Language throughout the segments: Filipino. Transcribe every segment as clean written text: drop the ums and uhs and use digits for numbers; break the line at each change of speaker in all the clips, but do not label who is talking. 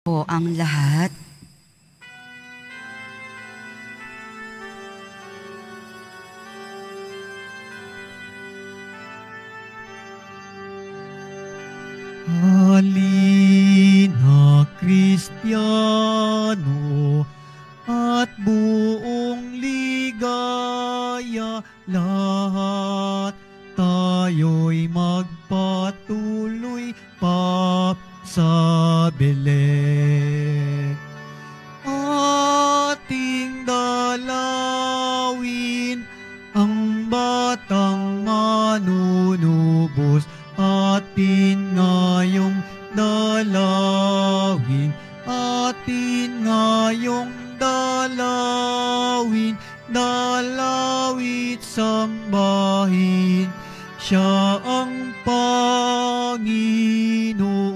po ang lahat.
Halina, Kristiyano, at buong ligaya lahat, tayo'y magpatuloy pa sa Belen. Ating dalawin ang batang manunubos, atin ngayong dalawin, atin ngayong dalawin, dalawit sambahin, siya ang Panginoon.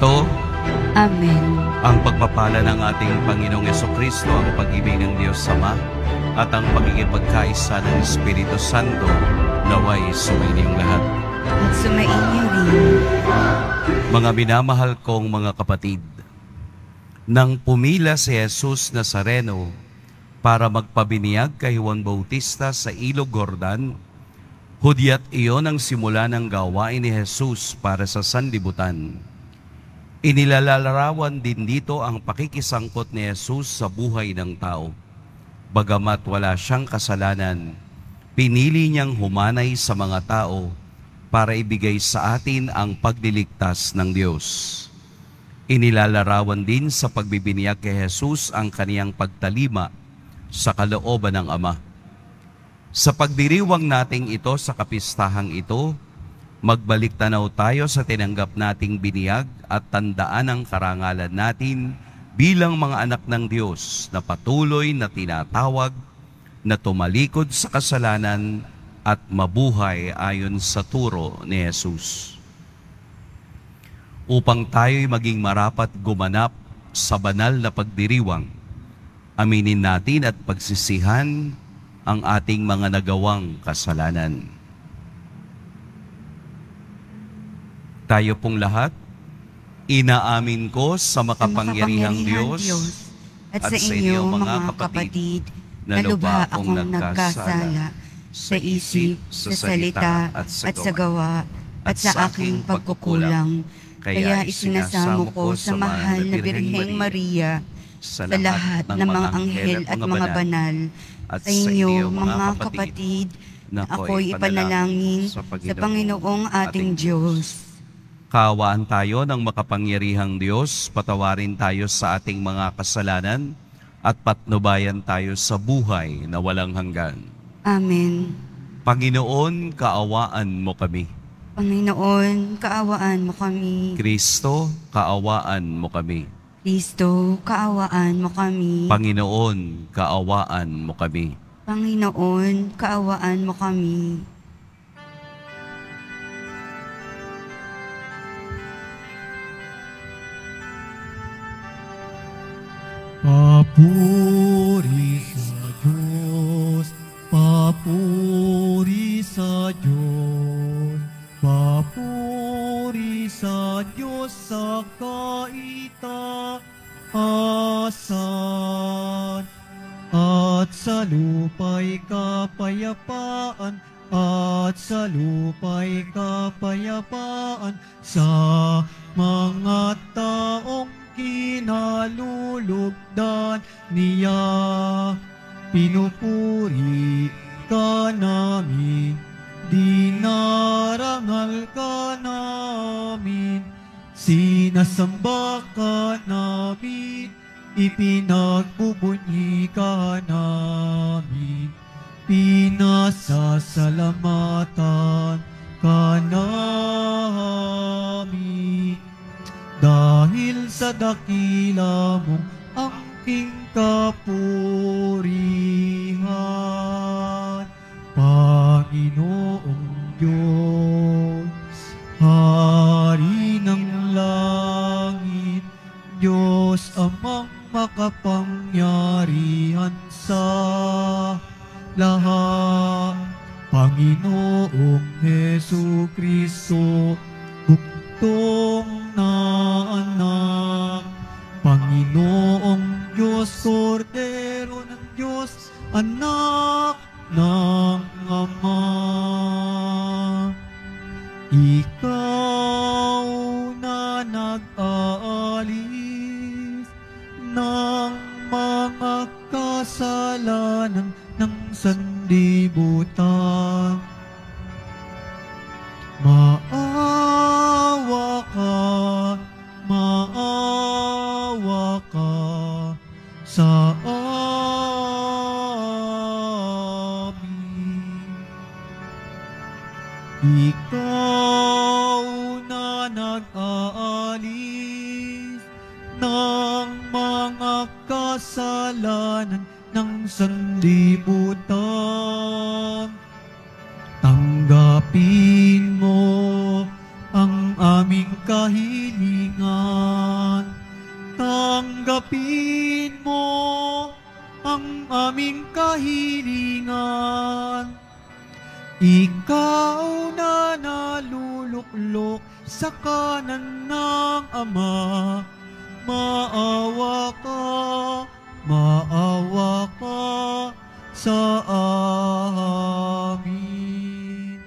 Ito
Amen.
ang pagpapala ng ating Panginoong Jesucristo, ang pag-ibig ng Diyos Ama, at ang pagkikipagkaisa ng Espiritu Santo, naway sumainiyong lahat.
At sumainyo rin.
Mga minamahal kong mga kapatid, nang pumila si Jesus Nazareno para magpabiniyag kay Juan Bautista sa Ilog Jordan, hudyat iyon ang simula ng gawain ni Jesus para sa sanlibutan. Inilalarawan din dito ang pakikisangkot ni Jesus sa buhay ng tao. Bagamat wala siyang kasalanan, pinili niyang humanay sa mga tao para ibigay sa atin ang pagliligtas ng Diyos. Inilalarawan din sa pagbibiniyag kay Jesus ang kaniyang pagtalima sa kalooban ng Ama. Sa pagdiriwang nating ito sa kapistahang ito, magbalik tanaw tayo sa tinanggap nating biniyag at tandaan ang karangalan natin bilang mga anak ng Diyos na patuloy na tinatawag na tumalikod sa kasalanan at mabuhay ayon sa turo ni Jesus. Upang tayo'y maging marapat gumanap sa banal na pagdiriwang, aminin natin at pagsisihan ang ating mga nagawang kasalanan. Tayo pong lahat, inaamin ko sa makapangyarihang Diyos
at sa inyo mga kapatid, na lubha akong nagkasala sa isip, sa salita at sa gawa at sa aking pagkukulang. Kaya isinasamo ko sa mahal na Birheng Maria, sa lahat ng mga anghel at mga banal, at sa inyo mga kapatid, na ako'y ipanalangin sa Panginoong ating Diyos.
Kaawaan tayo ng makapangyarihang Diyos, patawarin tayo sa ating mga kasalanan, at patnubayan tayo sa buhay na walang hanggan.
Amen.
Panginoon, kaawaan mo kami.
Panginoon, kaawaan mo kami.
Kristo, kaawaan mo kami.
Kristo, kaawaan mo kami.
Panginoon, kaawaan mo kami.
Panginoon, kaawaan mo kami.
Papuri sa Diyos, papuri sa Diyos, papuri sa Diyos sa kaitaasan, at sa lupa'y kapayapaan, at sa lupa'y kapayapaan sa mga taong kinalulugdan niya. Pinupuri ka namin, dinarangal ka namin, sinasamba ka namin, ipinagbubunyi ka namin, pinasasalamatan ka namin. Dahil sa dakila mong angking kapurihan, Panginoong Diyos, Hari ng langit, Diyos Amang makapangyarihan sa lahat, Panginoong Jesus Hesu Kristo, buktong na anak, Panginoong Diyos, Kordero ng Diyos, anak ng Ama. Ikaw na nag-aalis ng mga kasalanan ng sanlibutan. Maawa ka sa amin. Ikaw na nag-aalis ng mga kasalanan ng sanlibutan. Tanggapin mo ang aming kahilingan. Tanggapin mo ang aming kahilingan. Ikaw na naluluklok sa kanan ng Ama, maawa ka sa amin.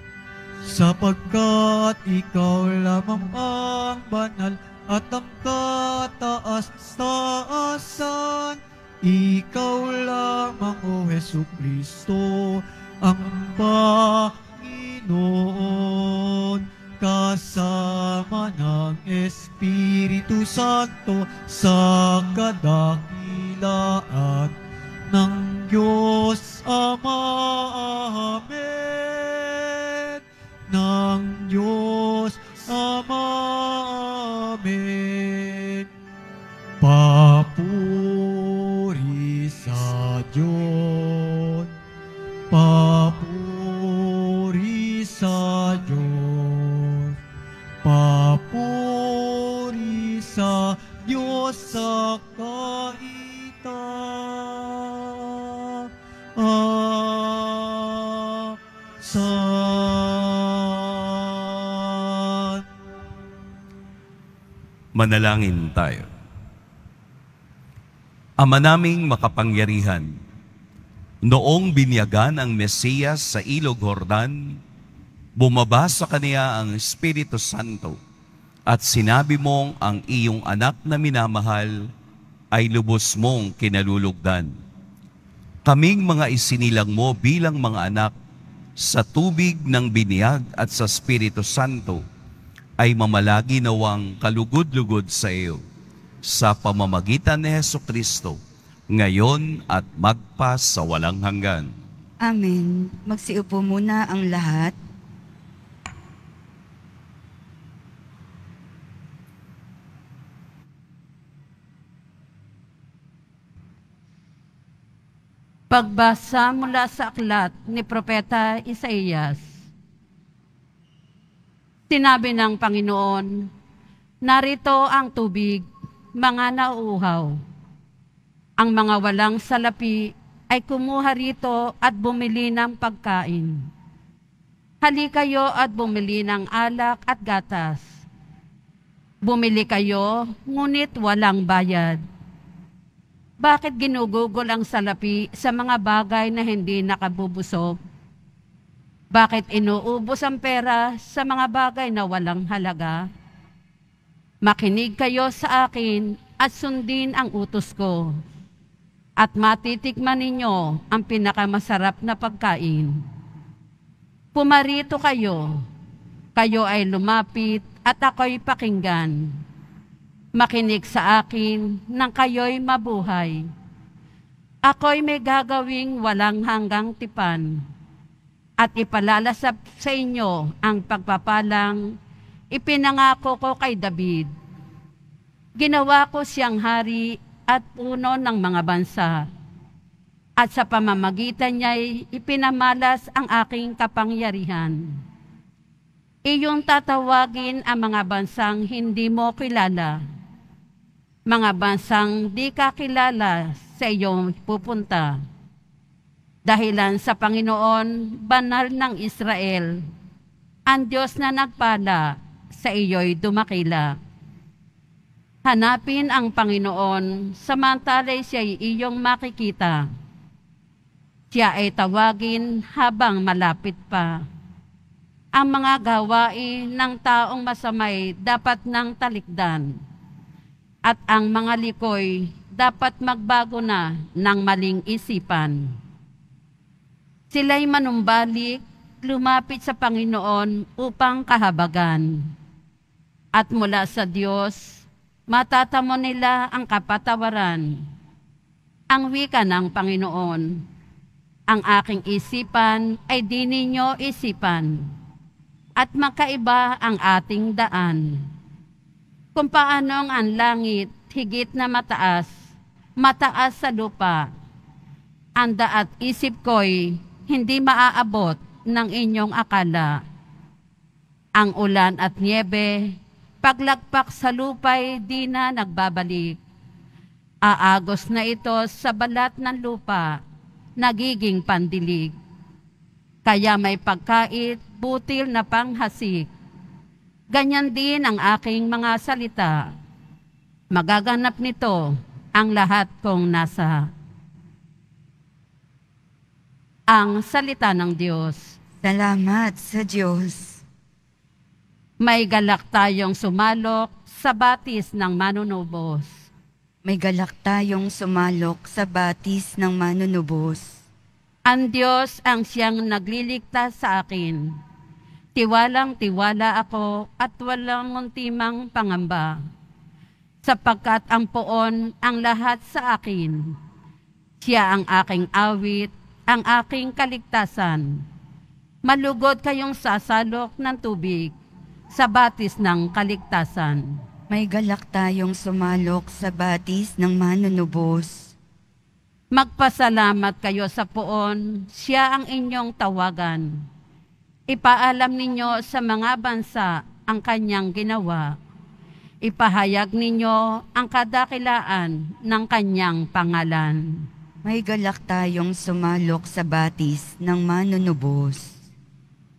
Sapagkat ikaw lamang ang banal at ang kataas-taasan, ikaw lamang, O Hesu Kristo, ang Panginoon, kasama ng Espiritu Santo sa kadakilaan ng Diyos Ama. Amen. Ng Diyos Ama. Amen. Papuri sa Diyos. Papuri sa Diyos. Papuri sa Diyos sa kaitaasan.
Manalangin tayo. Ama naming makapangyarihan, noong binyagan ang Mesiyas sa Ilog Jordan, bumaba sa kaniya ang Espiritu Santo at sinabi mong ang iyong anak na minamahal ay lubos mong kinalulugdan. Kaming mga isinilang mo bilang mga anak sa tubig ng biniyag at sa Espiritu Santo ay mamalagi nawang kalugod-lugod sa iyo sa pamamagitan ni Jesucristo, ngayon at magpa sa walang hanggan.
Amen. Magsiupo muna ang lahat.
Pagbasa mula sa aklat ni Propeta Isaías. Sinabi ng Panginoon, narito ang tubig, mga nauuhaw. Ang mga walang salapi ay kumuha rito at bumili ng pagkain. Halika kayo at bumili ng alak at gatas. Bumili kayo, ngunit walang bayad. Bakit ginugugol ang salapi sa mga bagay na hindi nakabubusog? Bakit inuubos ang pera sa mga bagay na walang halaga? Makinig kayo sa akin at sundin ang utos ko, at matitikman ninyo ang pinakamasarap na pagkain. Pumarito kayo, kayo ay lumapit at ako'y pakinggan. Makinig sa akin nang kayo'y mabuhay. Ako'y may gagawing walang hanggang tipan, at ipalalasap sa inyo ang pagpapalang ipinangako ko kay David. Ginawa ko siyang hari at puno ng mga bansa, at sa pamamagitan niya'y ipinamalas ang aking kapangyarihan. Iyong tatawagin ang mga bansang hindi mo kilala. Mga bansang di ka kilala sa iyong pupunta. Dahilan sa Panginoon, banal ng Israel, Ang Diyos na nagpala, sa iyo'y dumakila. Hanapin ang Panginoon, samantala'y siya'y iyong makikita. Siya ay tawagin habang malapit pa. Ang mga gawain ng taong masamay dapat nang talikdan. At ang mga likoy dapat magbago na ng maling isipan. Sila'y manumbalik, lumapit sa Panginoon upang kahabagan. At mula sa Diyos, matatamo nila ang kapatawaran. Ang wika ng Panginoon, ang aking isipan ay di ninyo isipan, at makaiba ang ating daan. Kung paanong ang langit higit na mataas, mataas sa lupa, ang daat isip ko'y hindi maaabot ng inyong akala. Ang ulan at niebe, paglagpak sa lupa'y di na nagbabalik. Aagos na ito sa balat ng lupa, nagiging pandilig. Kaya may pagkait, butil na panghasik. Ganyan din ang aking mga salita. Magaganap nito ang lahat kong nasa. Ang salita ng Diyos.
Salamat sa Diyos.
May galak tayong sumalok sa batis ng manunubos.
May galak tayong sumalok sa batis ng manunubos.
Ang Diyos ang siyang nagliligtas sa akin. Tiwalang-tiwala ako at walang muntimang pangamba. Sapagkat ang poon ang lahat sa akin. Siya ang aking awit, ang aking kaligtasan. Malugod kayong sasalok ng tubig sa batis ng kaligtasan.
May galak tayong sumalok sa batis ng manunubos.
Magpasalamat kayo sa poon, siya ang inyong tawagan. Ipaalam ninyo sa mga bansa ang kanyang ginawa. Ipahayag ninyo ang kadakilaan ng kanyang pangalan.
May galak tayong sumalok sa batis ng manunubos.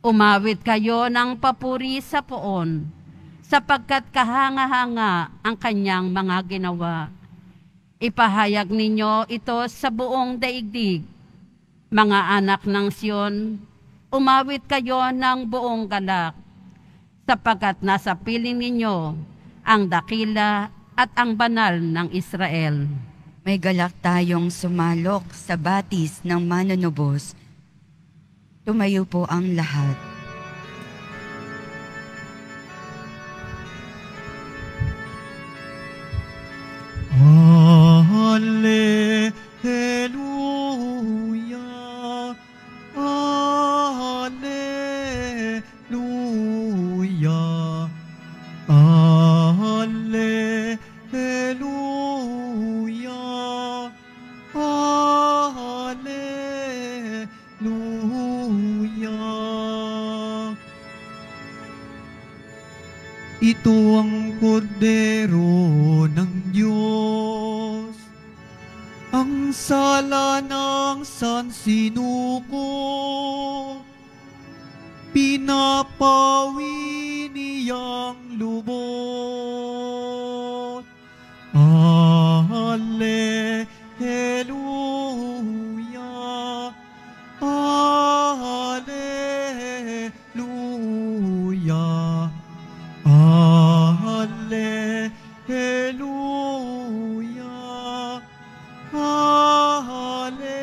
Umawit kayo ng papuri sa poon, sapagkat kahanga-hanga ang kanyang mga ginawa. Ipahayag ninyo ito sa buong daigdig. Mga anak ng Sion, umawit kayo ng buong galak, sapagkat nasa piling ninyo ang dakila at ang banal ng Israel.
May galak tayong sumalok sa batis ng manunubos. Tumayo po ang lahat.
Hallelujah, Hallelujah, Hallelujah, Hallelujah. Ito ang kordero ng Diyos, ang sala ng sansinuko, pinapawi niyang lubot. Hallelujah, Hallelujah, Hallelujah, Hallelujah.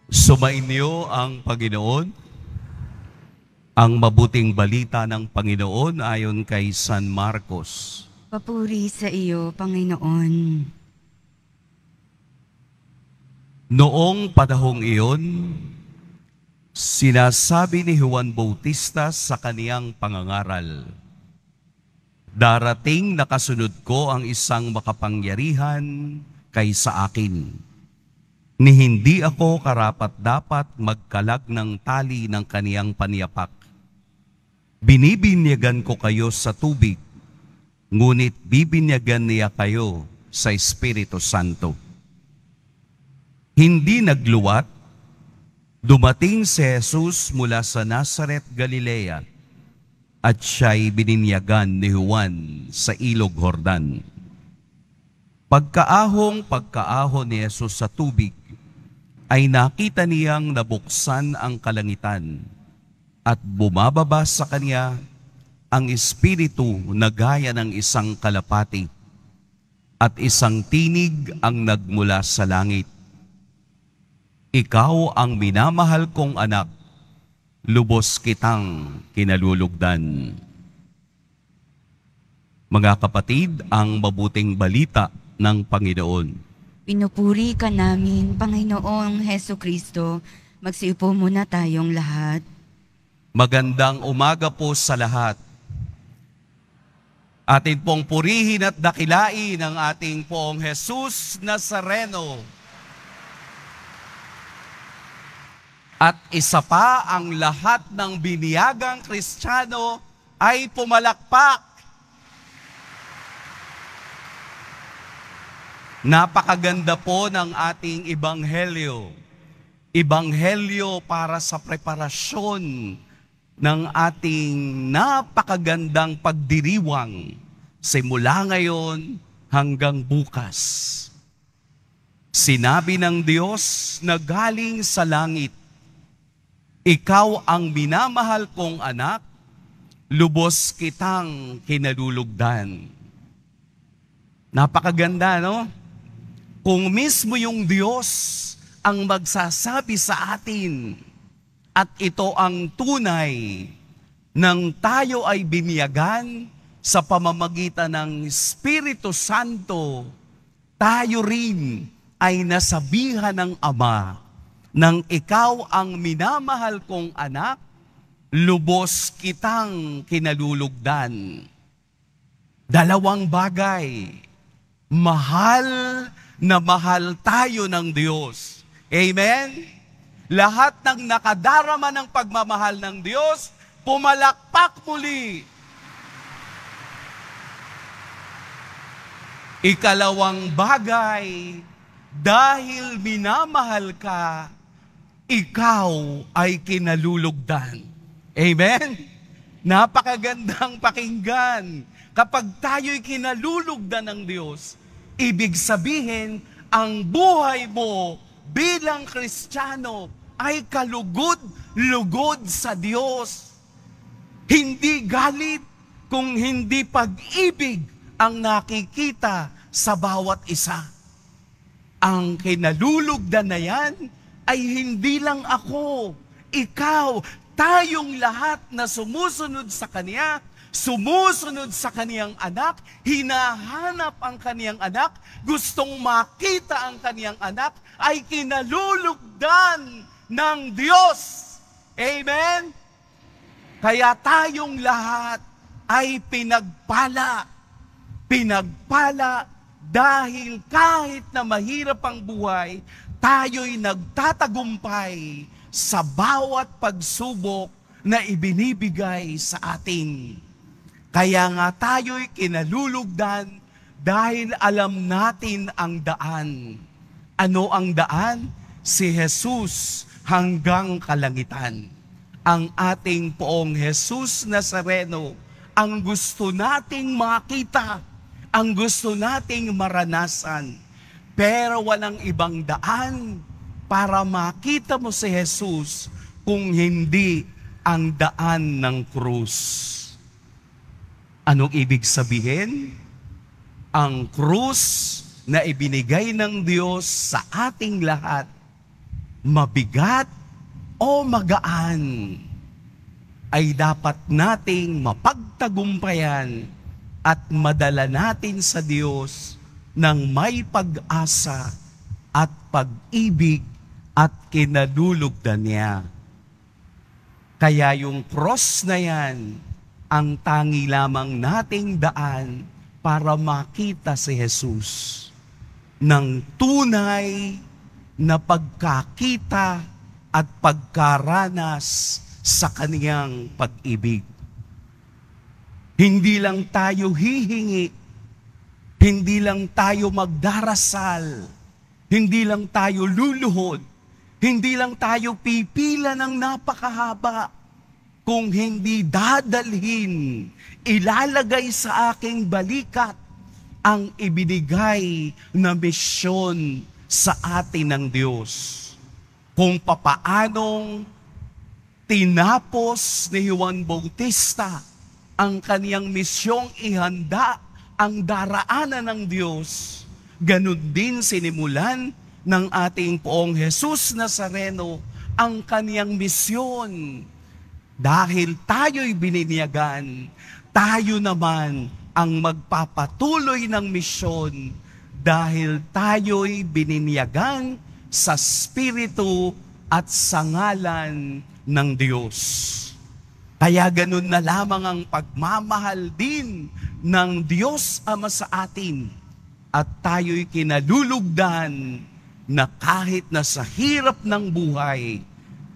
Sumainyo ang Panginoon. Ang mabuting balita ng Panginoon ayon kay San Marcos.
Papuri sa iyo, Panginoon.
Noong panahong iyon, sinasabi ni Juan Bautista sa kaniyang pangangaral, "Darating na kasunod ko ang isang makapangyarihan kaysa akin, ni hindi ako karapat-dapat magkalag ng tali ng kaniyang paniyapak. Binibinyagan ko kayo sa tubig, ngunit bibinyagan niya kayo sa Espiritu Santo. Hindi nagluwat, dumating si Jesus mula sa Nazaret, Galilea, at siya'y bininyagan ni Juan sa ilog Jordan. Pagkaahon ni Jesus sa tubig, ay nakita niyang nabuksan ang kalangitan at bumababa sa kanya ang Espiritu na gaya ng isang kalapati at isang tinig ang nagmula sa langit. Ikaw ang minamahal kong anak, lubos kitang kinalulugdan. Mga kapatid, ang mabuting balita ng Panginoon.
Pinupuri ka namin, Panginoong Heso Kristo. Magsiupo muna tayong lahat.
Magandang umaga po sa lahat. Atin pong purihin at dakilain ang ating Poong Jesus Nazareno. At isa pa, ang lahat ng biniyagang Kristiyano ay pumalakpak. Napakaganda po ng ating ebanghelyo. Ebanghelyo para sa preparasyon ng ating napakagandang pagdiriwang simula ngayon hanggang bukas. Sinabi ng Diyos na galing sa langit, ikaw ang minamahal kong anak, lubos kitang kinalulugdan. Napakaganda, no? Kung mismo yung Diyos ang magsasabi sa atin at ito ang tunay nang tayo ay binyagan sa pamamagitan ng Espiritu Santo, tayo rin ay nasabihan ng Ama nang ikaw ang minamahal kong anak, lubos kitang kinalulugdan. Dalawang bagay, mahal na mahal tayo ng Diyos. Amen? Lahat ng nakadarama ng pagmamahal ng Diyos, pumalakpak muli. Ikalawang bagay, dahil minamahal ka, ikaw ay kinalulugdan. Amen? Napakagandang pakinggan. Kapag tayo'y kinalulugdan ng Diyos, ibig sabihin, ang buhay mo bilang Kristiyano ay kalugod-lugod sa Diyos. Hindi galit, kung hindi pag-ibig ang nakikita sa bawat isa. Ang kinalulugdan na yan ay hindi lang ako, ikaw, tayong lahat na sumusunod sa Kanya, sumusunod sa kaniyang anak, hinahanap ang kaniyang anak, gustong makita ang kaniyang anak, ay kinalulugdan ng Diyos. Amen? Kaya tayong lahat ay pinagpala. Pinagpala dahil kahit na mahirap ang buhay, tayo'y nagtatagumpay sa bawat pagsubok na ibinibigay sa atin. Kaya nga tayo'y kinalulugdan dahil alam natin ang daan. Ano ang daan? Si Jesus hanggang kalangitan. Ang ating Poong Jesus Nazareno, ang gusto nating makita, ang gusto nating maranasan. Pero walang ibang daan para makita mo si Jesus kung hindi ang daan ng krus. Anong ibig sabihin? Ang krus na ibinigay ng Diyos sa ating lahat, mabigat o magaan, ay dapat nating mapagtagumpayan at madala natin sa Diyos ng may pag-asa at pag-ibig at kinalulugdan niya. Kaya yung cross na yan, ang tangi lamang nating daan para makita si Jesus ng tunay na pagkakita at pagkaranas sa kaniyang pag-ibig. Hindi lang tayo hihingi, hindi lang tayo magdarasal, Hindi lang tayo luluhod, hindi lang tayo pipila ng napakahaba, kung hindi dadalhin, ilalagay sa aking balikat ang ibinigay na misyon sa atin ng Diyos. Kung papaanong tinapos ni Juan Bautista ang kaniyang misyong ihanda ang daraanan ng Diyos, ganun din sinimulan ng ating Poong Jesus Nazareno ang kaniyang misyon. Dahil tayo'y bininyagan, tayo naman ang magpapatuloy ng misyon dahil tayo'y bininyagan sa Espiritu at sa ngalan ng Diyos. Kaya ganun na lamang ang pagmamahal din ng Diyos Ama sa atin at tayo'y kinalulugdan na kahit na sa hirap ng buhay,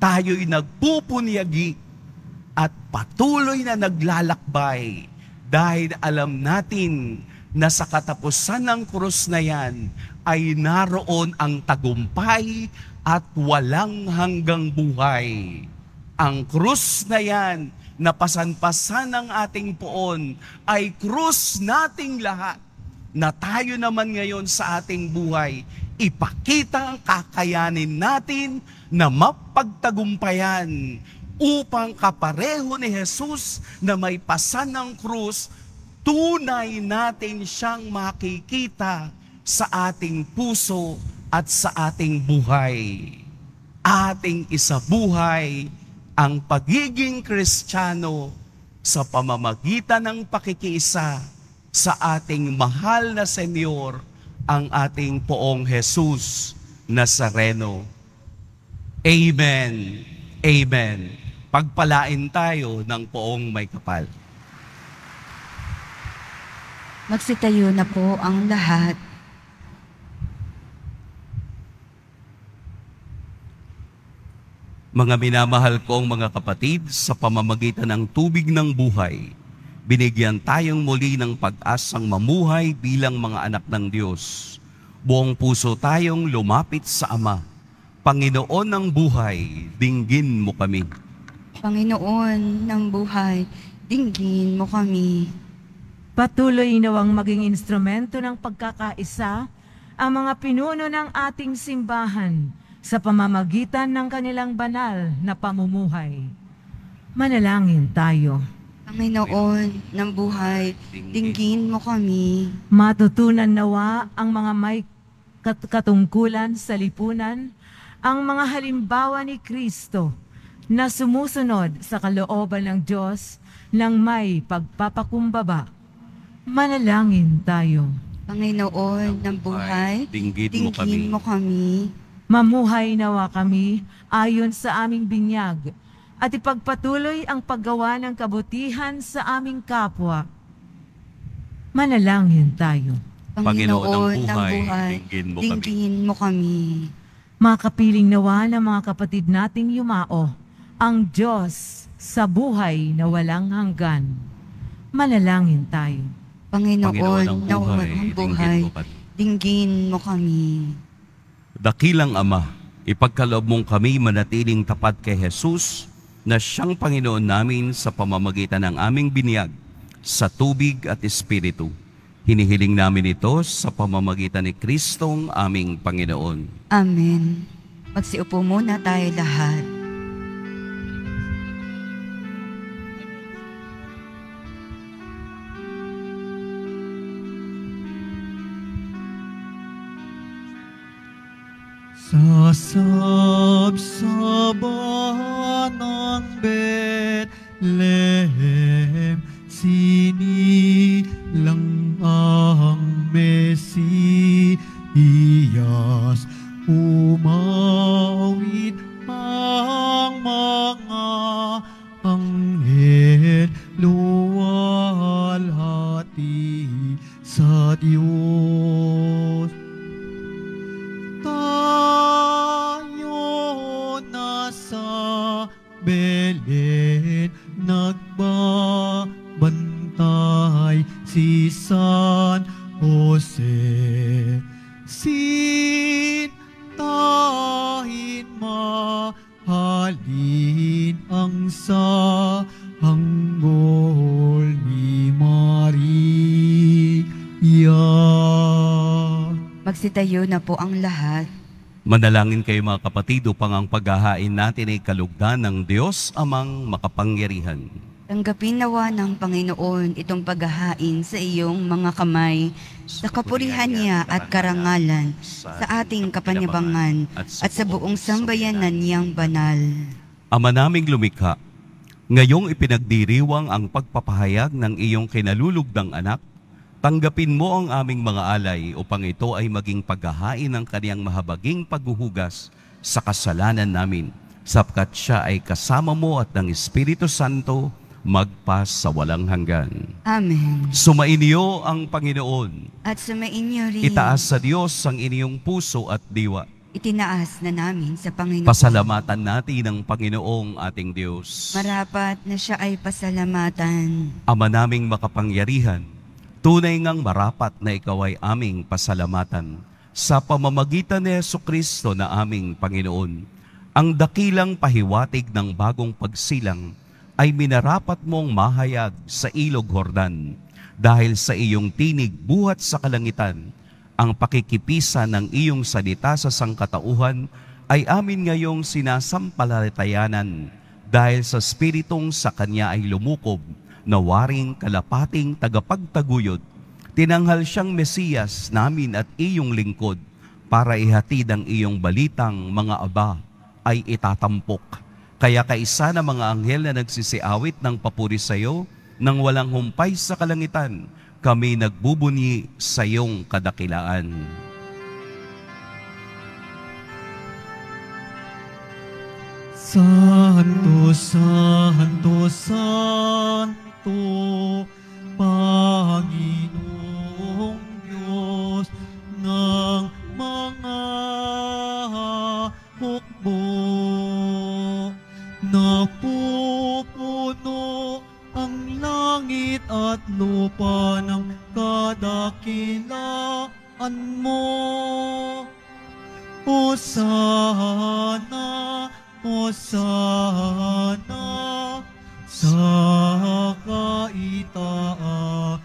tayo'y nagpupunyagi at patuloy na naglalakbay dahil alam natin na sa katapusan ng krus na yan ay naroon ang tagumpay at walang hanggang buhay. Ang krus na yan na pasan-pasan ng ating Poon ay krus nating lahat na tayo naman ngayon sa ating buhay ipakita ang kakayanin natin na mapagtagumpayan upang kapareho ni Jesus na may pasan ng krus, tunay natin siyang makikita sa ating puso at sa ating buhay. Ating isabuhay ang pagiging Kristiyano sa pamamagitan ng pakikiisa sa ating mahal na Senyor, ang ating Poong Jesus Nazareno. Amen. Amen. Pagpalain tayo ng Poong may kapal.
Magsitayo na po ang lahat.
Mga minamahal kong mga kapatid, sa pamamagitan ng tubig ng buhay, binigyan tayong muli ng pag-asang mamuhay bilang mga anak ng Diyos. Buong puso tayong lumapit sa Ama. Panginoon ng buhay, dinggin mo kami.
Panginoon ng buhay, dinggin mo kami.
Patuloy nawang maging instrumento ng pagkakaisa ang mga pinuno ng ating simbahan sa pamamagitan ng kanilang banal na pamumuhay. Manalangin tayo.
Panginoon ng buhay, dinggin mo kami.
Matutunan nawa ang mga may katungkulan sa lipunan, ang mga halimbawa ni Kristo na sumusunod sa kalooban ng Diyos ng may pagpapakumbaba. Manalangin tayo.
Panginoon ng buhay, dinggin mo kami.
Mamuhay nawa kami ayon sa aming binyag at ipagpatuloy ang paggawa ng kabutihan sa aming kapwa. Manalangin tayo.
Panginoon ng buhay, dinggin mo kami.
Makapiling nawa ng mga kapatid nating yumao ang Diyos sa buhay na walang hanggan. Manalangin tayo.
Panginoon ng buhay, dinggin mo kami.
Dakilang Ama, ipagkaloob mong kami manatiling tapat kay Jesus na siyang Panginoon namin sa pamamagitan ng aming binyag sa tubig at Espiritu. Hinihiling namin ito sa pamamagitan ni Kristong aming Panginoon.
Amen. Magsiupo muna tayo lahat.
Sa sabsaban ng Bethlehem, sinilang ang Mesiyas. Umawit ang mga anghel, luwalhati sa Diyos. Tayo nasa Belen, nagbabantay si San Jose. Sin halin ang sanggol ni Maria.
Magsitayo na po ang lahat.
Manalangin kayo mga kapatid upang ang paghahain natin ay kalugdan ng Diyos amang makapangyarihan.
Tanggapin nawa ng Panginoon itong paghahain sa iyong mga kamay, sa kapurihan niya at karangalan, sa ating kapanyabangan at sa buong sambayanan niyang banal.
Ama naming lumikha, ngayong ipinagdiriwang ang pagpapahayag ng iyong kinalulugdang anak, tanggapin mo ang aming mga alay upang ito ay maging paghahain ng kaniyang mahabaging paghuhugas sa kasalanan namin, sapkat siya ay kasama mo at ng Espiritu Santo magpas sa walang hanggan.
Amen.
Sumainyo ang Panginoon.
At sumainyo rin.
Itaas sa Diyos ang inyong puso at diwa.
Itinaas na namin sa Panginoon.
Pasalamatan natin ang Panginoong ating Diyos.
Marapat na siya ay pasalamatan.
Ama naming makapangyarihan, tunay ngang marapat na ikaw ay aming pasalamatan sa pamamagitan ni Jesucristo na aming Panginoon. Ang dakilang pahiwatig ng bagong pagsilang ay minarapat mong mahayag sa Ilog Jordan dahil sa iyong tinig buhat sa kalangitan. Ang pakikipisa ng iyong salita sa sangkatauhan ay amin ngayong sinasampalatayanan dahil sa Spiritong sa Kanya ay lumukob na waring kalapating tagapagtaguyod. Tinanghal siyang Mesiyas namin at iyong lingkod para ihatid ang iyong balitang mga aba ay itatampok. Kaya kaisa na mga anghel na nagsisiawit ng papuri sa iyo, nang walang humpay sa kalangitan, kami nagbubunyi sa iyong kadakilaan.
Santo, Santo, Santo, Panginoong Diyos ng mga hukbo. Napupuno ang langit at lupa ng kadakilaan mo. Hosana, Hosana sa kaitaasan.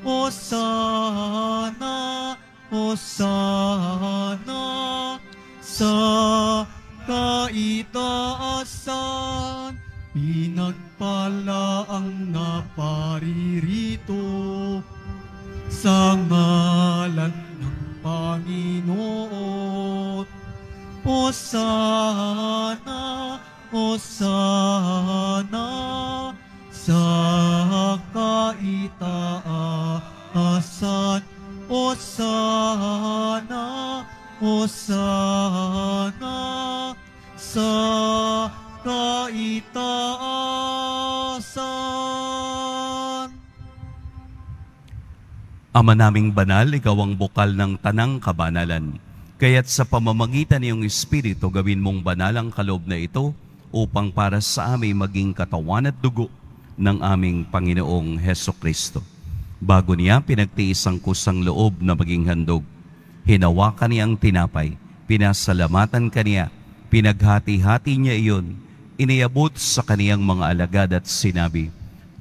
Hosana, Hosana sa kaitaasan. Pinagpala ang naparirito sa ngalan ng Panginoon. Hosana, Hosana sa kaitaasan. Hosana, Hosana sa kaitaasan.
Ama naming banal, ikaw ang bukal ng tanang kabanalan. Kaya't sa pamamagitan ng iyong Espiritu, gawin mong banal ang kaloob na ito upang para sa amin maging katawan at dugo ng aming Panginoong Hesukristo. Bago niya pinagtiis ang kusang loob na maging handog, hinawakan niya ang tinapay, pinasalamatan kaniya, pinaghati-hati niya iyon, iniabot sa kaniyang mga alagad at sinabi,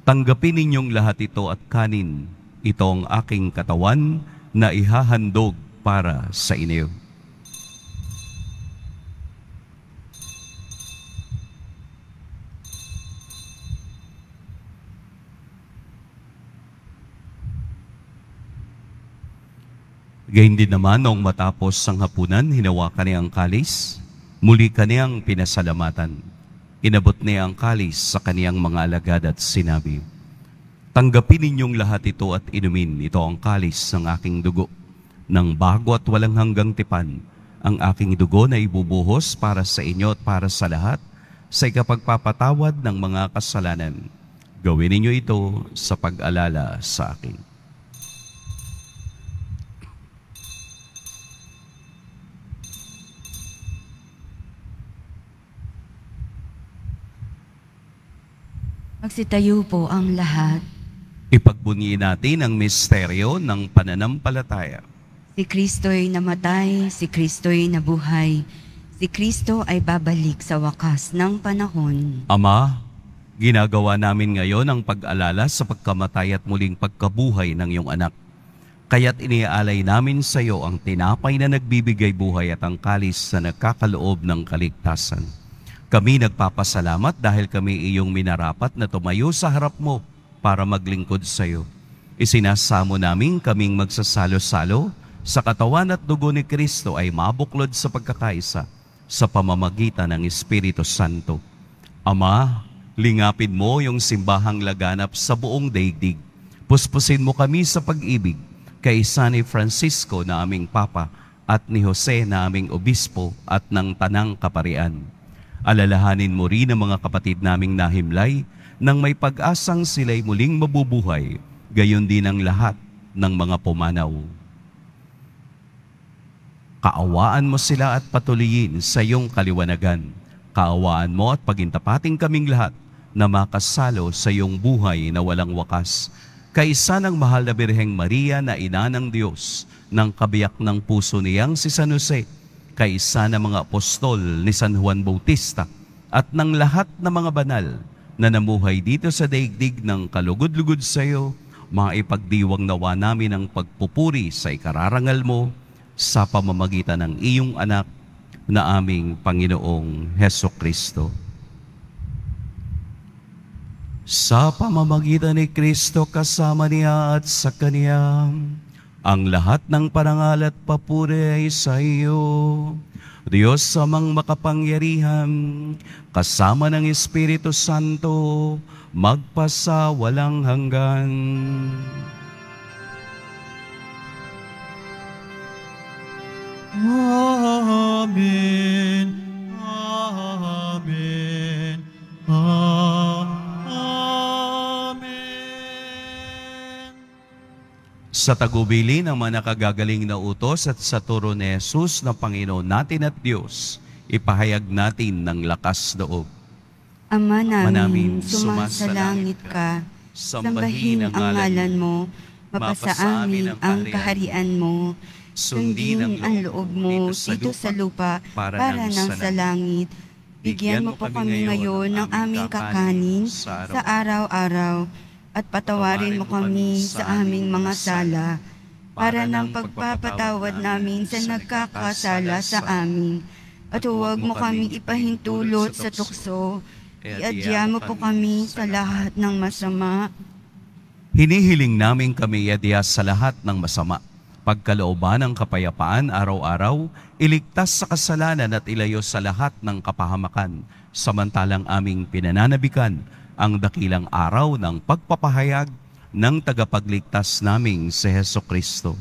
"Tanggapin ninyong lahat ito at kanin. Ito ang aking katawan na ihahandog para sa inyo." Gayun din naman noong matapos ang hapunan, hinawakan niya ang kalis, muli kaniyang pinasalamatan. Inabot niya ang kalis sa kaniyang mga alagad at sinabi, "Tanggapin ninyong lahat ito at inumin. Ito ang kalis ng aking dugo, ng bago at walang hanggang tipan. Ang aking dugo na ibubuhos para sa inyo at para sa lahat sa ikapagpapatawad ng mga kasalanan. Gawin ninyo ito sa pag-alala sa akin."
Magsitayo po ang lahat.
Ipagbunyi natin ang misteryo ng pananampalataya.
Si Kristo'y namatay, si Kristo'y nabuhay. Si Si Kristo ay babalik sa wakas ng panahon.
Ama, ginagawa namin ngayon ang pag-alala sa pagkamatay at muling pagkabuhay ng iyong anak. Kaya't iniaalay namin sa iyo ang tinapay na nagbibigay buhay at ang kalis na nagkakaloob ng kaligtasan. Kami nagpapasalamat dahil kami iyong minarapat na tumayo sa harap mo para maglingkod sa iyo. Isinasamo namin kaming magsasalo-salo sa katawan at dugo ni Kristo ay mabuklod sa pagkakaisa sa pamamagitan ng Espiritu Santo. Ama, lingapin mo yung simbahang laganap sa buong daigdig. Puspusin mo kami sa pag-ibig kay ni Francisco na aming Papa at ni Jose na aming Obispo at ng Tanang Kaparian. Alalahanin mo rin ang mga kapatid naming nahimlay nang may pag-asang sila'y muling mabubuhay, gayon din ang lahat ng mga pumanaw. Kaawaan mo sila at patuloyin sa iyong kaliwanagan. Kaawaan mo at pagintapating kaming lahat na makasalo sa iyong buhay na walang wakas. Kaisa ng mahal na Birheng Maria na ina ng Diyos, ng kabiyak ng puso niyang si San Jose, kaisa ng mga apostol ni San Juan Bautista, at ng lahat ng mga banal na namuhay dito sa daigdig ng kalugod-lugod sa iyo, maipagdiwang nawa namin ang pagpupuri sa ikararangal mo sa pamamagitan ng iyong anak na aming Panginoong Hesukristo. Sa pamamagitan ni Kristo kasama niya at sa Kaniya, ang lahat ng parangal at papuri ay sa iyo, Diyos amang makapangyarihan, kasama ng Espiritu Santo, magpasa walang hanggan.
Amen. Amen. Amen.
Sa tagubili ng mga nakagagaling na utos at sa turo ni Jesus na Panginoon natin at Diyos, ipahayag natin ng lakas loob.
Ama
namin,
namin, sumasalangit ka, sambahin ang ngalan mo, mapasa amin ang kaharian mo, sundin ang loob mo dito sa lupa para nang sa langit. Bigyan mo po kami ngayon ng aming kakanin sa araw-araw at patawarin mo kami sa aming mga sala para nang pagpapatawad namin sa nagkakasala sa amin. At huwag mo kami ipahintulot sa tukso. Iadya mo po kami sa lahat ng masama.
Hinihiling namin kami iadya sa lahat ng masama. Pagkalooban ng kapayapaan araw-araw, iligtas sa kasalanan at ilayo sa lahat ng kapahamakan, samantalang aming pinananabikan ang dakilang araw ng pagpapahayag ng tagapagligtas naming si Hesukristo.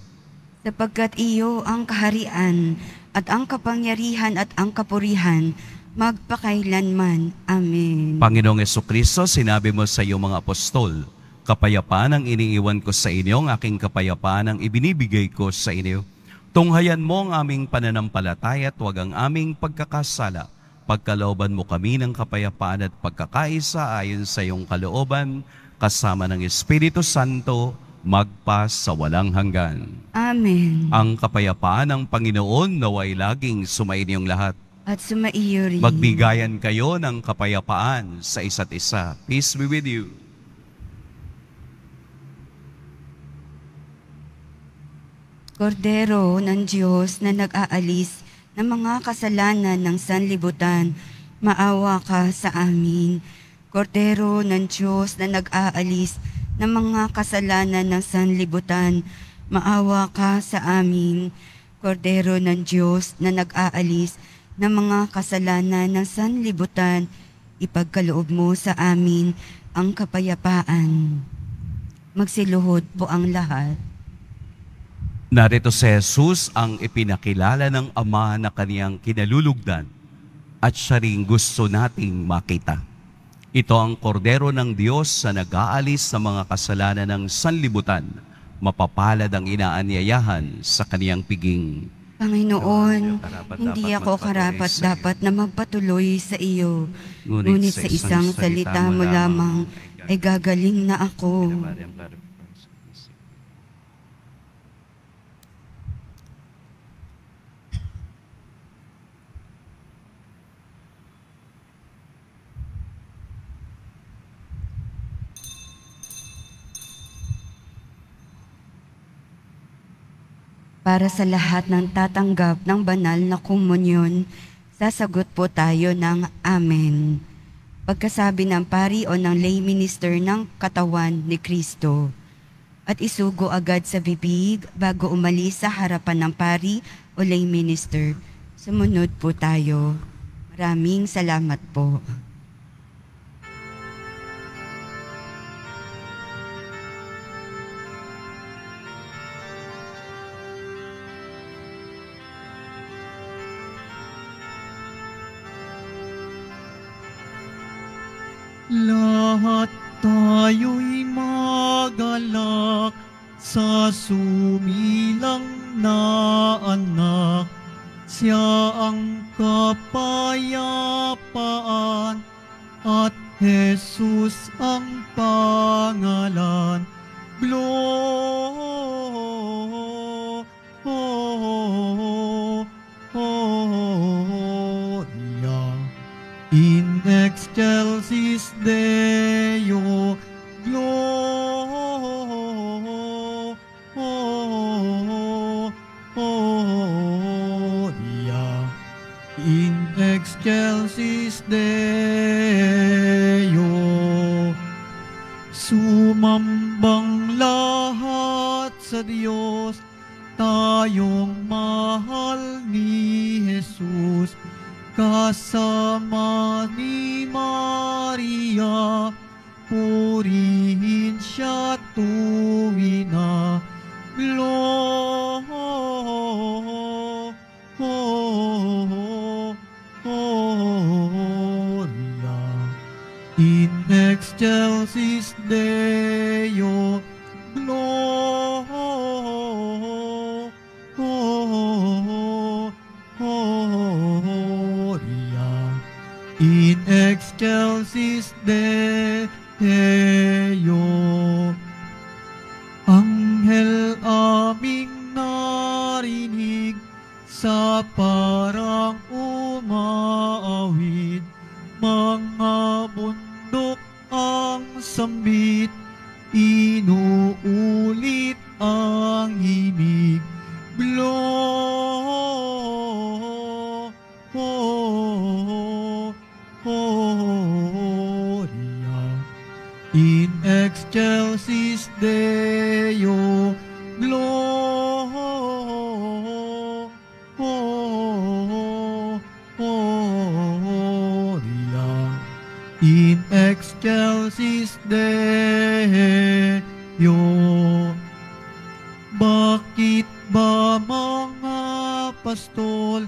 Sapagkat iyo ang kaharian at ang kapangyarihan at ang kapurihan, magpakailanman. Amen.
Panginoong Hesukristo, sinabi mo sa iyong mga apostol, kapayapaan ang iniiwan ko sa inyo, ang aking kapayapaan ang ibinibigay ko sa inyo. Tunghayan mo ang aming pananampalataya at huwag ang aming pagkakasala. Pagkalooban mo kami ng kapayapaan at pagkakaisa ayon sa iyong kalooban, kasama ng Espiritu Santo, magpa sa walang hanggan.
Amen.
Ang kapayapaan ng Panginoon naway laging sumainyong lahat.
At sumaiyo rin.
Magbigayan kayo ng kapayapaan sa isa't isa. Peace be with you.
Kordero ng Diyos na nag-aalis ng mga kasalanan ng sanlibutan, maawa ka sa amin. Kordero ng Diyos na nag-aalis ng mga kasalanan ng sanlibutan, maawa ka sa amin. Kordero ng Diyos na nag-aalis ng mga kasalanan ng sanlibutan, ipagkaloob mo sa amin ang kapayapaan. Magsiluhod po ang lahat.
Narito si Jesus ang ipinakilala ng Ama na kaniyang kinalulugdan at siya rin gusto nating makita. Ito ang kordero ng Diyos na nag-aalis sa mga kasalanan ng sanlibutan. Mapapalad ang inaanyayahan sa kaniyang piging.
Panginoon, hindi ako karapat-dapat na magpatuloy sa iyo. Ngunit sa isang salita mo lamang ay gagaling na ako. para sa lahat ng tatanggap ng banal na komunyon, sasagot po tayo ng Amen. Pagkasabi ng pari o ng lay minister ng katawan ni Kristo, at isugo agad sa bibig bago umalis sa harapan ng pari o lay minister. Sumunod po tayo. Maraming salamat po.
Lahat tayo'y magalak sa sumilang na anak. Siya ang kapayapaan at Jesus ang pangalan. Gloria in excelsis Deo. Gloria in excelsis Deo. Sumambang lahat sa Diyos, tayong mahal ni Jesus, kasama ni Maria, purihin siya tuwina. Gloria in excelsis Deo. Gloria in excelsis Deo. Anghel aming narinig sa parang umaawit, mga bundok ang sambit, inuulit ang himig. Gloria in excelsis Deo. Gloria in excelsis Deo. Bakit ba mga pastol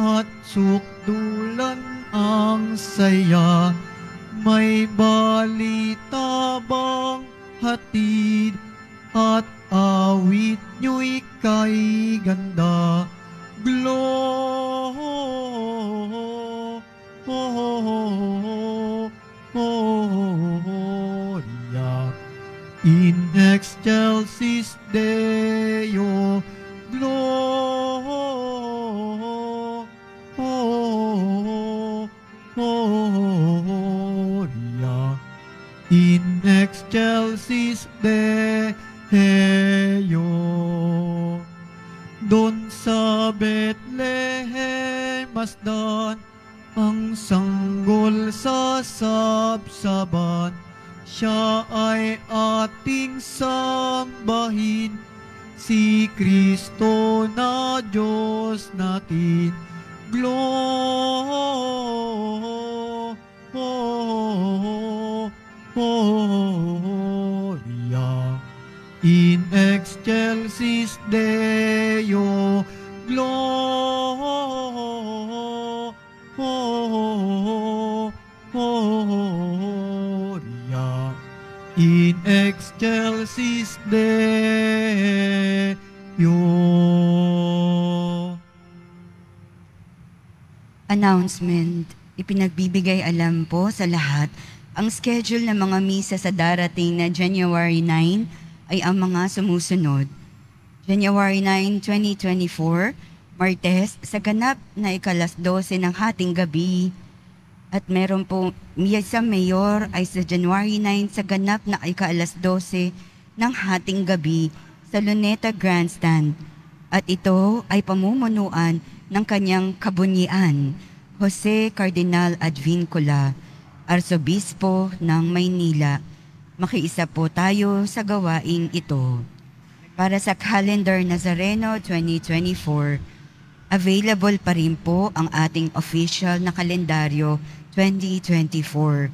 at sukdulan ang saya? May balita bang hatid at awit nyo'y kay ganda? Gloria in excelsis Deo. Gloria in excelsis Deo. Doon sa Bethlehem masdan, ang sanggol sa sabsaban, siya ay ating sambahin, si Kristo na Diyos natin. Gloria in excelsis Deo. Gloria in excelsis Deo.
Announcement. Ipinagbibigay alam po sa lahat ang schedule ng mga misa sa darating na January 9 ay ang mga sumusunod. January 9, 2024, Martes, sa ganap na ikalas-12 ng hating gabi. At meron po misa mayor ay sa January 9 sa ganap na ika-12 ng hating gabi sa Luneta Grandstand. at ito ay pamumunuan ng kanyang kabunyian, Jose Cardinal Advincula, Arsobispo ng Maynila. Makiisa po tayo sa gawaing ito. Para sa Calendar Nazareno 2024, available pa rin po ang ating official na kalendaryo 2024.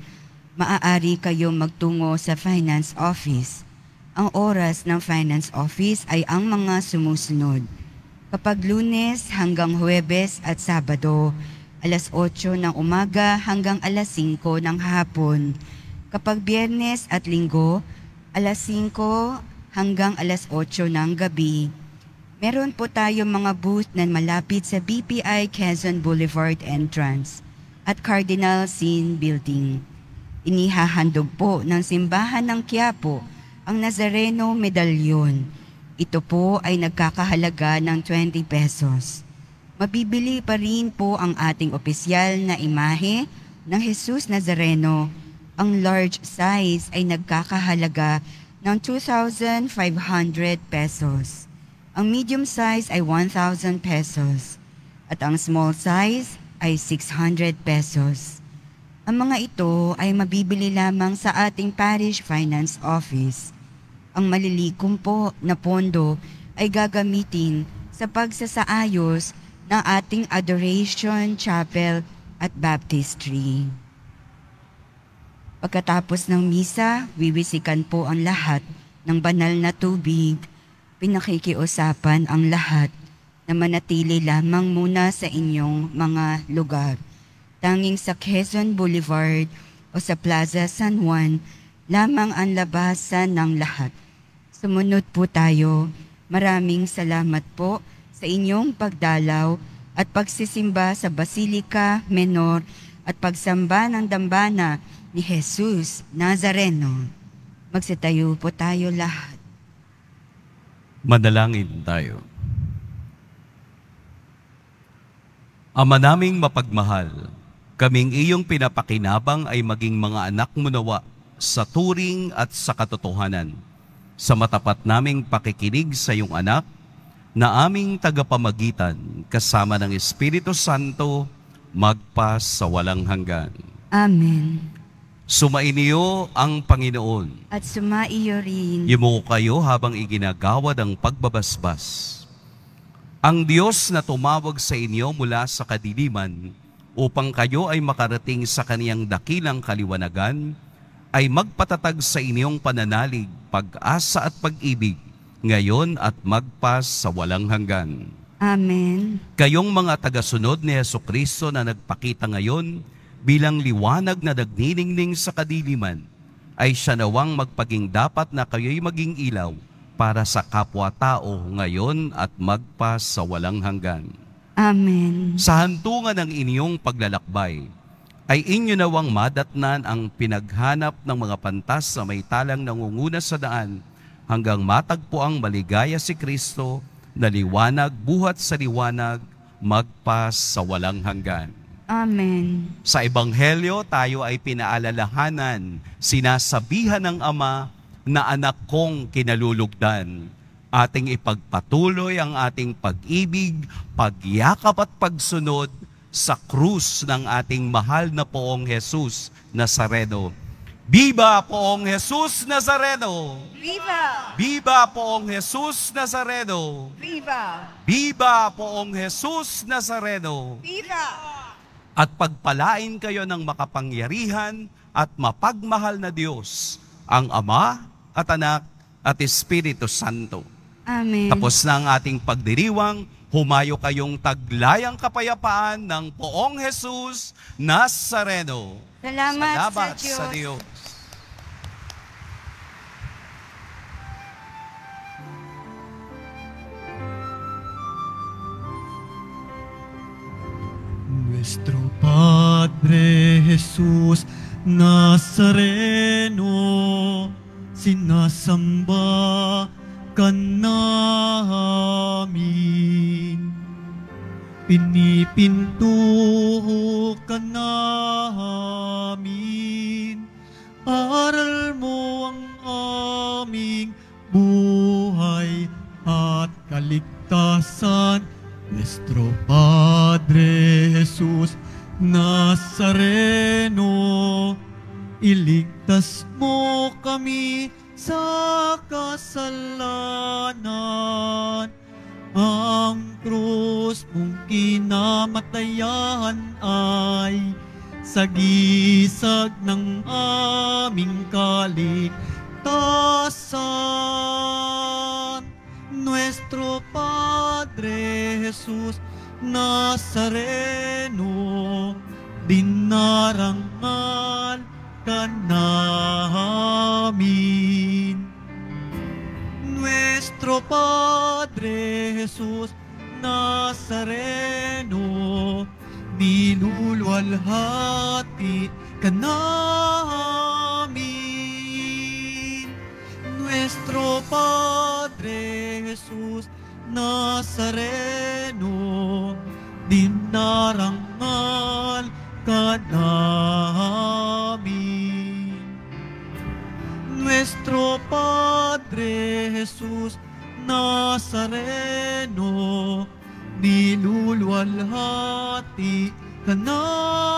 Maaari kayong magtungo sa Finance Office. Ang oras ng Finance Office ay ang mga sumusunod. Kapag Lunes hanggang Huwebes at Sabado, alas 8 ng umaga hanggang alas 5 ng hapon. Kapag Biyernes at Linggo, alas 5 hanggang alas 8 ng gabi. Meron po tayo mga booth na malapit sa BPI Quezon Boulevard entrance at Cardinal Sin Building. Inihahandog po ng Simbahan ng Quiapo ang Nazareno Medalyon. Ito po ay nagkakahalaga ng 20 pesos. Mabibili pa rin po ang ating opisyal na imahe ng Jesus Nazareno. Ang large size ay nagkakahalaga ng 2,500 pesos. Ang medium size ay 1,000 pesos. At ang small size ay 600 pesos. Ang mga ito ay mabibili lamang sa ating Parish Finance Office. Ang malilikom po na pondo ay gagamitin sa pagsasaayos ng ating Adoration Chapel at Baptistry. Pagkatapos ng misa, wiwisikan po ang lahat ng banal na tubig. Pinakikiusapan ang lahat na manatili lamang muna sa inyong mga lugar. Tanging sa Quezon Boulevard o sa Plaza San Juan, lamang ang labasan ng lahat. Sumunod po tayo. Maraming salamat po sa inyong pagdalaw at pagsisimba sa Basilica Menor at pagsamba ng dambana ni Jesus Nazareno. Magsitayo po tayo lahat.
Manalangin tayo. Ama naming mapagmahal, kaming iyong pinapakinabang ay maging mga anak mo nawa sa turing at sa katotohanan. Sa matapat naming pakikinig sa iyong anak, na aming tagapamagitan kasama ng Espiritu Santo, magpas sa walang hanggan.
Amen.
Sumainiyo ang Panginoon.
At sumaiyo rin.
Yumuko kayo habang iginagawad ang pagbabasbas. Ang Diyos na tumawag sa inyo mula sa kadiliman upang kayo ay makarating sa kaniyang dakilang kaliwanagan, ay magpatatag sa inyong pananalig, pag-asa at pag-ibig, ngayon at magpas sa walang hanggan.
Amen.
Kayong mga tagasunod ni Jesucristo na nagpakita ngayon bilang liwanag na nagniningning sa kadiliman, ay siya nawang magpaging dapat na kayo'y maging ilaw para sa kapwa-tao ngayon at magpas sa walang hanggan.
Amen.
Sa hantungan ng inyong paglalakbay, ay inyo nawang madatnan ang pinaghanap ng mga pantas sa may talang nangunguna sa daan hanggang matagpo ang maligaya si Kristo na liwanag buhat sa liwanag, magpas sa walang hanggan.
Amen.
Sa Ebanghelyo, tayo ay pinaalalahanan, sinasabihan ng Ama na anak kong kinalulugdan. Ating ipagpatuloy ang ating pag-ibig, pagyakap at pagsunod sa krus ng ating mahal na Poong Jesus Nazareno. Viva Poong Jesus Nazareno!
Viva!
Viva Poong Jesus Nazareno!
Viva!
Viva Poong Jesus Nazareno!
Viva!
At pagpalain kayo ng makapangyarihan at mapagmahal na Diyos, ang Ama at Anak at Espiritu Santo.
Amen.
Tapos na ang ating pagdiriwang, humayo kayong taglayang kapayapaan ng Poong Jesus Nazareno.
Salamat
Salamat
sa Diyos.
sa Diyos.
Nuestro Padre Jesús Nazareno, sinasamba ka namin. Pinipinto ka namin. Aral mo ang aming buhay at kaligtasan. kaligtasan. Nuestro Padre Jesus Nazareno, iligtas mo kami sa kasalanan. Ang krus mong kinamatayan ay sagisag ng aming kaligtasan. Nuestro Padre Jesus Nazareno, dinarangal ka namin. Nuestro Padre Jesus Nazareno, niluluwalhati ka namin. Nuestro Padre Jesus Nazareno, dinarangal ka namin. Nuestro Padre Jesus Nazareno, niluluwalhati ka namin.